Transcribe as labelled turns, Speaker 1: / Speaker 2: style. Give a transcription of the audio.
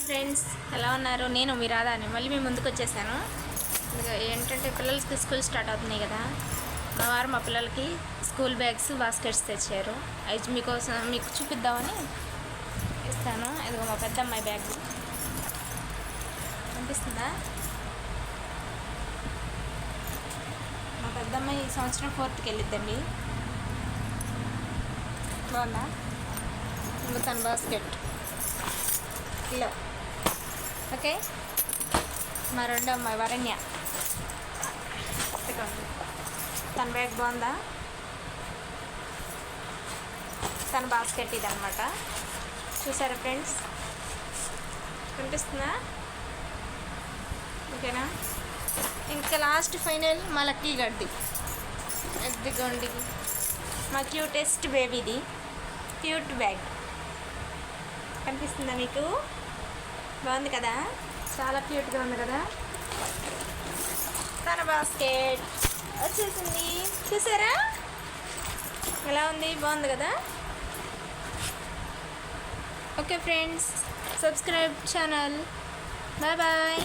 Speaker 1: Friends ఎలా ఉన్నారు? నేను మీ రాధాని మళ్ళీ మీ ముందుకు వచ్చేసాను. ఏంటంటే పిల్లలకి స్కూల్ స్టార్ట్ అవుతున్నాయి కదా, మా వారు మా పిల్లలకి స్కూల్ బ్యాగ్స్ బాస్కెట్స్ తెచ్చారు. అవి మీకు చూపిద్దామని ఇస్తాను. ఇదిగో మా పెద్ద అమ్మాయి బ్యాగ్ అనిపిస్తుందా? మా పెద్ద అమ్మాయి ఈ సంవత్సరం 4th వెళ్ళిద్దండి. బాగుందా? ఇంకా తన బాస్కెట్ ఇలా ఓకే. మా రెండో అమ్మాయి వరణ్య, తన బ్యాగ్ బాగుందా? తన బాస్కెట్ ఇది అనమాట. చూసారా ఫ్రెండ్స్, కనిపిస్తుందా? ఓకేనా? ఇంకా లాస్ట్ ఫైనల్ మా లక్కీ గడ్డి, ఎద్దిగోండి మా క్యూటెస్ట్ బేబీది క్యూట్ బ్యాగ్. కనిపిస్తుందా మీకు? బాగుంది కదా, చాలా క్యూట్గా ఉంది కదా. తన బాస్కెట్ వచ్చేసింది, చూసారా ఎలా ఉంది? బాగుంది కదా. Okay friends, subscribe channel. Bye bye.